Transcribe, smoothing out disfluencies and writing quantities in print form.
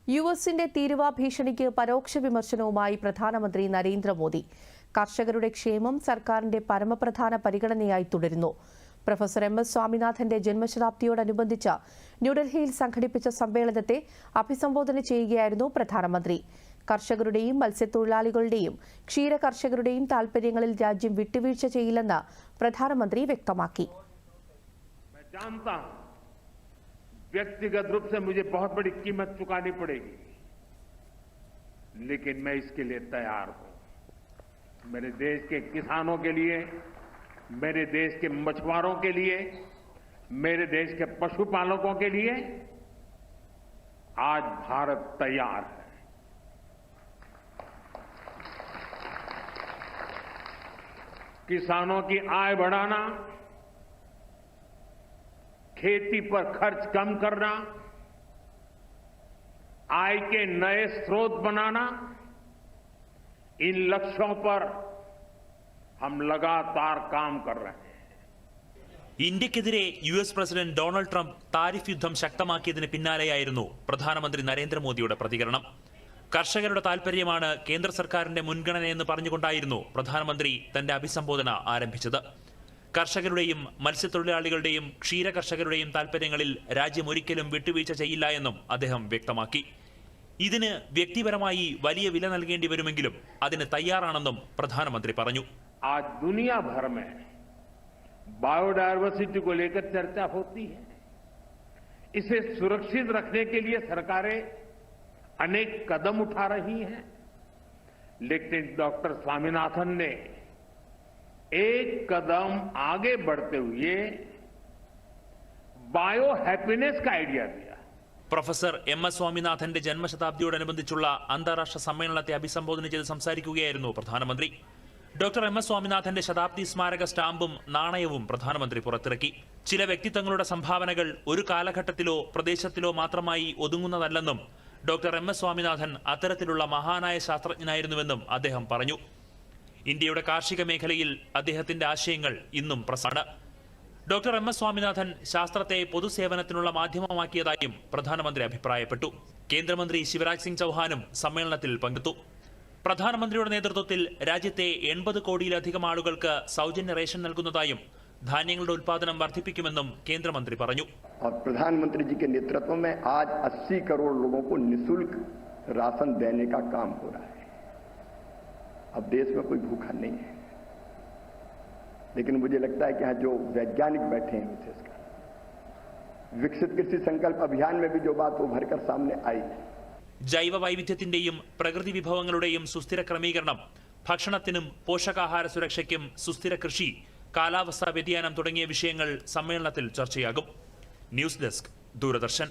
യുഎസിന്റെ തീരുവ ഭീഷണിക്ക് പരോക്ഷ വിമർശനവുമായി പ്രധാനമന്ത്രി നരേന്ദ്രമോദി. കർഷകരുടെ ക്ഷേമം സർക്കാരിന്റെ പരമപ്രധാന പരിഗണനയായി തുടരുന്നു. പ്രൊഫസർ എം.എസ്. സ്വാമിനാഥന്റെ ജന്മശതാബ്ദിയോടനുബന്ധിച്ച് ന്യൂഡൽഹിയിൽ സംഘടിപ്പിച്ച സമ്മേളനത്തെ അഭിസംബോധന ചെയ്യുകയായിരുന്നു പ്രധാനമന്ത്രി. കർഷകരുടെയും മത്സ്യത്തൊഴിലാളികളുടെയും ക്ഷീര കർഷകരുടെയും താൽപര്യങ്ങളിൽ രാജ്യം വിട്ടുവീഴ്ച ചെയ്യില്ലെന്ന് പ്രധാനമന്ത്രി വ്യക്തമാക്കി. व्यक्तिगत रूप से मुझे बहुत बड़ी कीमत चुकानी पड़ेगी, लेकिन मैं इसके लिए तैयार हूं। मेरे देश के किसानों के लिए, मेरे देश के मछुआरों के लिए, मेरे देश के पशुपालकों के लिए आज भारत तैयार है। किसानों की आय बढ़ाना, खेती पर खर्च कम करना, आय के नए स्रोत बनाना, इन लक्ष्यों पर हम लगातार काम कर रहे हैं. ഇന്ത്യക്കെതിരെ US president Donald Trump tariff യുദ്ധം ശക്തമാക്കിയതിന് പിന്നാലെയായിരുന്നു പ്രധാനമന്ത്രി നരേന്ദ്രമോദിയുടെ പ്രതികരണം. കർഷകരുടെ താൽപര്യമാണ് കേന്ദ്ര സർക്കാരിന്റെ മുൻഗണനയെന്ന് പറഞ്ഞുകൊണ്ടായിരുന്നു പ്രധാനമന്ത്രി തന്റെ അഭിസംബോധന ആരംഭിച്ചത്. കർഷകരുടെയും മത്സ്യത്തൊഴിലാളികളുടെയും ക്ഷീര കർഷകരുടെയും താൽപര്യങ്ങളിൽ രാജ്യം ഒരിക്കലും വിട്ടുവീഴ്ച ചെയ്യില്ല എന്നും അദ്ദേഹം വ്യക്തമാക്കി. ഇതിന് വ്യക്തിപരമായി വലിയ വില നൽകേണ്ടി വരുമെങ്കിലും അതിന് തയ്യാറാണെന്നും പ്രധാനമന്ത്രി പറഞ്ഞു. आज दुनिया भर में बायोडायवर्सिटी को लेकर चर्चा होती है. इसे सुरक्षित रखने के लिए सरकारें अनेक कदम उठा रही हैं, लेकिन डॉक्टर स्वामीनाथन ने एक कदम आगे बढ़ते हुए बायो हैप्पीनेस का आइडिया दिया. പ്രൊഫസർ എം.എസ്. സ്വാമിനാഥന്റെ ജന്മശതാബ്ദിയോടനുബന്ധിച്ചുള്ള അന്താരാഷ്ട്ര സമ്മേളനത്തെ അഭിസംബോധന ചെയ്ത് സംസാരിക്കുകയായിരുന്നു പ്രധാനമന്ത്രി. ഡോക്ടർ എം.എസ്. സ്വാമിനാഥന്റെ ശതാബ്ദി സ്മാരക സ്റ്റാമ്പും നാണയവും പ്രധാനമന്ത്രി പുറത്തിറക്കി. ചില വ്യക്തിത്വങ്ങളുടെ സംഭാവനകൾ ഒരു കാലഘട്ടത്തിലോ പ്രദേശത്തിലോ മാത്രമായി ഒതുങ്ങുന്നതല്ലെന്നും ഡോക്ടർ എം.എസ്. സ്വാമിനാഥൻ അത്തരത്തിലുള്ള മഹാനായ ശാസ്ത്രജ്ഞനായിരുന്നുവെന്നും അദ്ദേഹം പറഞ്ഞു. ഇന്ത്യയുടെ കാർഷിക മേഖലയിൽ അദ്ദേഹത്തിന്റെ ആശയങ്ങൾ ഇന്നും പ്രസക്തമാണ്. ഡോക്ടർ എം.എസ്. സ്വാമിനാഥൻ ശാസ്ത്രത്തെ പൊതുസേവനത്തിനുള്ള മാധ്യമമാക്കിയതായും പ്രധാനമന്ത്രി അഭിപ്രായപ്പെട്ടു. കേന്ദ്രമന്ത്രി ശിവരാജ് സിംഗ് ചൌഹാനും സമ്മേളനത്തിൽ പങ്കെടുത്തു. പ്രധാനമന്ത്രിയുടെ നേതൃത്വത്തിൽ രാജ്യത്തെ 80 കോടിയിലധികം ആളുകൾക്ക് സൗജന്യ റേഷൻ നൽകുന്നതായും ധാന്യങ്ങളുടെ ഉൽപാദനം വർദ്ധിപ്പിക്കുമെന്നും കേന്ദ്രമന്ത്രി പറഞ്ഞു. प्रधानमंत्री जी के नेतृत्व में आज 80 करोड़ लोगों को निःशुल्क राशन देने का काम हो रहा है. अब देश में कोई भूखा नहीं है, लेकिन मुझे लगता है कि यहाँ जो वैज्ञानिक बैठे हैं विशेषकर विकसित कृषि संकल्प अभियान में भी जो बात उभर कर सामने आई, ജൈവ വൈവിധ്യത്തിന്റെയും പ്രകൃതി വിഭവങ്ങളുടെയും സുസ്ഥിര ക്രമീകരണം, ഭക്ഷണത്തിനും പോഷകാഹാര സുരക്ഷയ്ക്കും സുസ്ഥിര കൃഷി, കാലാവസ്ഥാ വ്യതിയാനം തുടങ്ങിയ വിഷയങ്ങൾ സമ്മേളനത്തിൽ ചർച്ചയാകും. News desk, Doordarshan.